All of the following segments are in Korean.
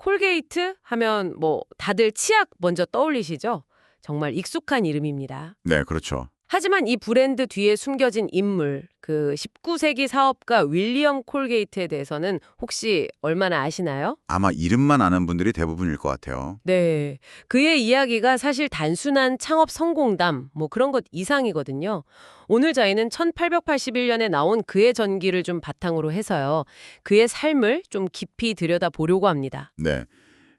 콜게이트 하면 뭐 다들 치약 먼저 떠올리시죠? 정말 익숙한 이름입니다. 네, 그렇죠. 하지만 이 브랜드 뒤에 숨겨진 인물, 그 19세기 사업가 윌리엄 콜게이트에 대해서는 혹시 얼마나 아시나요? 아마 이름만 아는 분들이 대부분일 것 같아요. 네. 그의 이야기가 사실 단순한 창업 성공담, 뭐 그런 것 이상이거든요. 오늘 저희는 1881년에 나온 그의 전기를 좀 바탕으로 해서요. 그의 삶을 좀 깊이 들여다보려고 합니다. 네.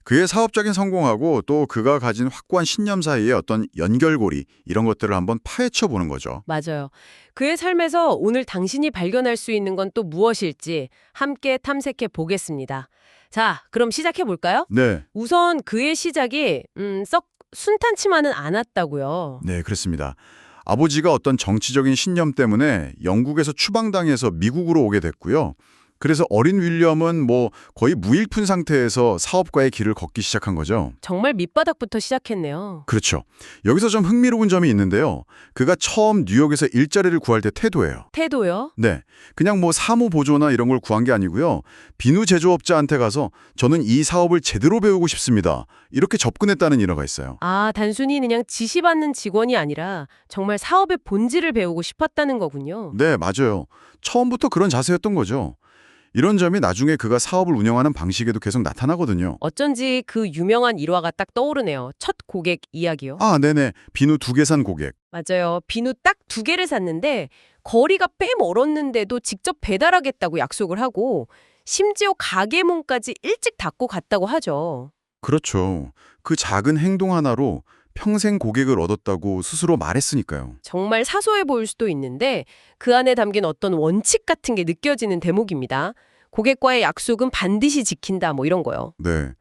그의 사업적인 성공하고 또 그가 가진 확고한 신념 사이의 어떤 연결고리 이런 것들을 한번 파헤쳐 보는 거죠. 맞아요. 그의 삶에서 오늘 당신이 발견할 수 있는 건 또 무엇일지 함께 탐색해 보겠습니다. 자, 그럼 시작해 볼까요? 네. 우선 그의 시작이 썩 순탄치만은 않았다고요. 네, 그렇습니다. 아버지가 어떤 정치적인 신념 때문에 영국에서 추방당해서 미국으로 오게 됐고요. 그래서 어린 윌리엄은 뭐 거의 무일푼 상태에서 사업가의 길을 걷기 시작한 거죠. 정말 밑바닥부터 시작했네요. 그렇죠. 여기서 좀 흥미로운 점이 있는데요. 그가 처음 뉴욕에서 일자리를 구할 때 태도예요. 태도요? 네. 그냥 뭐 사무 보조나 이런 걸 구한 게 아니고요. 비누 제조업자한테 가서 저는 이 사업을 제대로 배우고 싶습니다. 이렇게 접근했다는 일화가 있어요. 아, 단순히 그냥 지시받는 직원이 아니라 정말 사업의 본질을 배우고 싶었다는 거군요. 네, 맞아요. 처음부터 그런 자세였던 거죠. 이런 점이 나중에 그가 사업을 운영하는 방식에도 계속 나타나거든요. 어쩐지 그 유명한 일화가 딱 떠오르네요. 첫 고객 이야기요. 아, 네네. 비누 2개 산 고객. 맞아요. 비누 딱 2개를 샀는데 거리가 꽤 멀었는데도 직접 배달하겠다고 약속을 하고 심지어 가게 문까지 일찍 닫고 갔다고 하죠. 그렇죠. 그 작은 행동 하나로 평생 고객을 얻었다고 스스로 말했으니까요. 정말 사소해 보일 수도 있는데 그 안에 담긴 어떤 원칙 같은 게 느껴지는 대목입니다. 고객과의 약속은 반드시 지킨다 뭐 이런 거요. 네.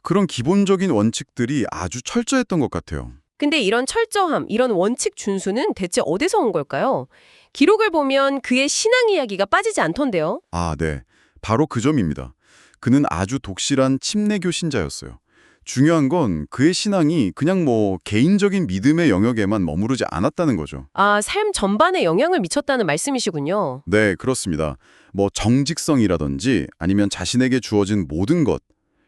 그런 기본적인 원칙들이 아주 철저했던 것 같아요. 근데 이런 철저함, 이런 원칙 준수는 대체 어디서 온 걸까요? 기록을 보면 그의 신앙 이야기가 빠지지 않던데요. 아, 네. 바로 그 점입니다. 그는 아주 독실한 침례교 신자였어요. 중요한 건 그의 신앙이 그냥 뭐 개인적인 믿음의 영역에만 머무르지 않았다는 거죠. 아, 삶 전반에 영향을 미쳤다는 말씀이시군요. 네, 그렇습니다. 뭐 정직성이라든지 아니면 자신에게 주어진 모든 것,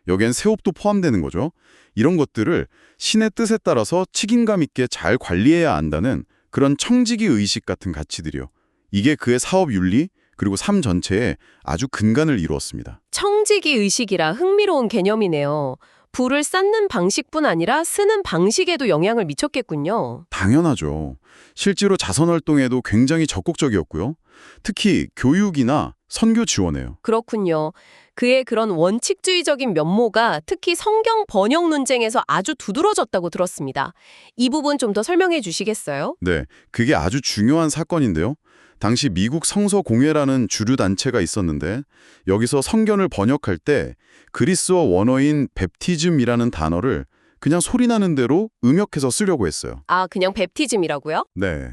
여기엔 세업도 포함되는 거죠. 이런 것들을 신의 뜻에 따라서 책임감 있게 잘 관리해야 한다는 그런 청지기 의식 같은 가치들이요. 이게 그의 사업 윤리 그리고 삶 전체에 아주 근간을 이루었습니다. 청지기 의식이라 흥미로운 개념이네요. 불을 쌓는 방식뿐 아니라 쓰는 방식에도 영향을 미쳤겠군요. 당연하죠. 실제로 자선 활동에도 굉장히 적극적이었고요. 특히 교육이나 선교 지원에요. 그렇군요. 그의 그런 원칙주의적인 면모가 특히 성경 번역 논쟁에서 아주 두드러졌다고 들었습니다. 이 부분 좀 더 설명해 주시겠어요? 네, 그게 아주 중요한 사건인데요. 당시 미국 성서공회라는 주류 단체가 있었는데 여기서 성경을 번역할 때 그리스어 원어인 베프티즘이라는 단어를 그냥 소리나는 대로 음역해서 쓰려고 했어요. 아, 그냥 베프티즘이라고요? 네.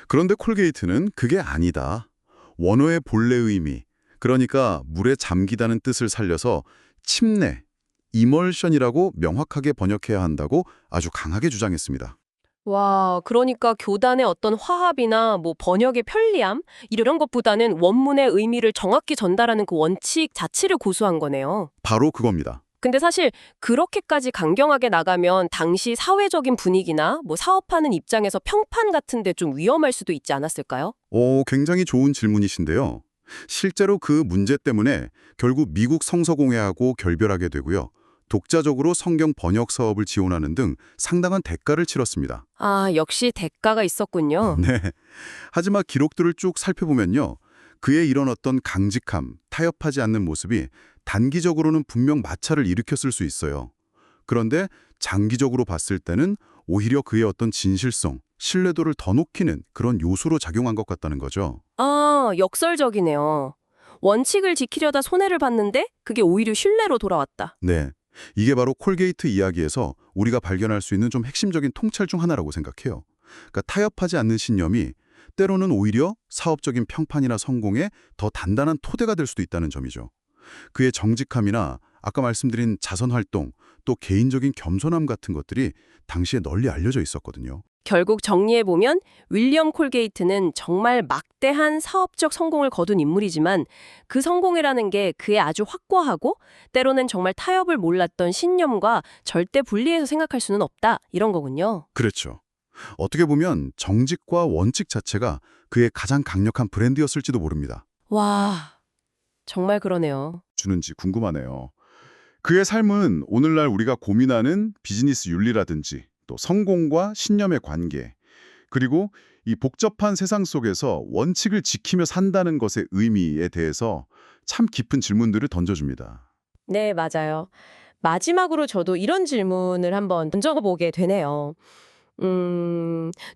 그런데 콜게이트는 그게 아니다. 원어의 본래 의미, 그러니까 물에 잠기다는 뜻을 살려서 침례, 이멀션이라고 명확하게 번역해야 한다고 아주 강하게 주장했습니다. 와, 그러니까 교단의 어떤 화합이나 뭐 번역의 편리함 이런 것보다는 원문의 의미를 정확히 전달하는 그 원칙 자체를 고수한 거네요. 바로 그겁니다. 근데 사실 그렇게까지 강경하게 나가면 당시 사회적인 분위기나 뭐 사업하는 입장에서 평판 같은데 좀 위험할 수도 있지 않았을까요? 오, 굉장히 좋은 질문이신데요. 실제로 그 문제 때문에 결국 미국 성서공회하고 결별하게 되고요. 독자적으로 성경 번역 사업을 지원하는 등 상당한 대가를 치렀습니다. 아, 역시 대가가 있었군요. 네. 하지만 기록들을 쭉 살펴보면요. 그의 이런 어떤 강직함, 타협하지 않는 모습이 단기적으로는 분명 마찰을 일으켰을 수 있어요. 그런데 장기적으로 봤을 때는 오히려 그의 어떤 진실성, 신뢰도를 더 높이는 그런 요소로 작용한 것 같다는 거죠. 아, 역설적이네요. 원칙을 지키려다 손해를 봤는데 그게 오히려 신뢰로 돌아왔다. 네. 이게 바로 콜게이트 이야기에서 우리가 발견할 수 있는 좀 핵심적인 통찰 중 하나라고 생각해요. 그러니까 타협하지 않는 신념이 때로는 오히려 사업적인 평판이나 성공에 더 단단한 토대가 될 수도 있다는 점이죠. 그의 정직함이나 아까 말씀드린 자선 활동, 또 개인적인 겸손함 같은 것들이 당시에 널리 알려져 있었거든요. 결국 정리해보면 윌리엄 콜게이트는 정말 막대한 사업적 성공을 거둔 인물이지만 그 성공이라는 게 그의 아주 확고하고 때로는 정말 타협을 몰랐던 신념과 절대 분리해서 생각할 수는 없다 이런 거군요. 그렇죠. 어떻게 보면 정직과 원칙 자체가 그의 가장 강력한 브랜드였을지도 모릅니다. 와, 정말 그러네요. 주는지 궁금하네요. 그의 삶은 오늘날 우리가 고민하는 비즈니스 윤리라든지 또 성공과 신념의 관계, 그리고 이 복잡한 세상 속에서 원칙을 지키며 산다는 것의 의미에 대해서 참 깊은 질문들을 던져줍니다. 네, 맞아요. 마지막으로 저도 이런 질문을 한번 던져보게 되네요.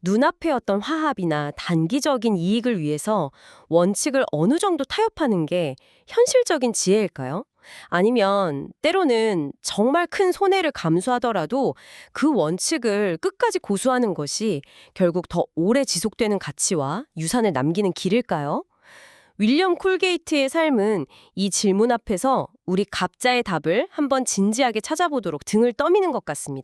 눈앞의 어떤 화합이나 단기적인 이익을 위해서 원칙을 어느 정도 타협하는 게 현실적인 지혜일까요? 아니면 때로는 정말 큰 손해를 감수하더라도 그 원칙을 끝까지 고수하는 것이 결국 더 오래 지속되는 가치와 유산을 남기는 길일까요? 윌리엄 콜게이트의 삶은 이 질문 앞에서 우리 각자의 답을 한번 진지하게 찾아보도록 등을 떠미는 것 같습니다.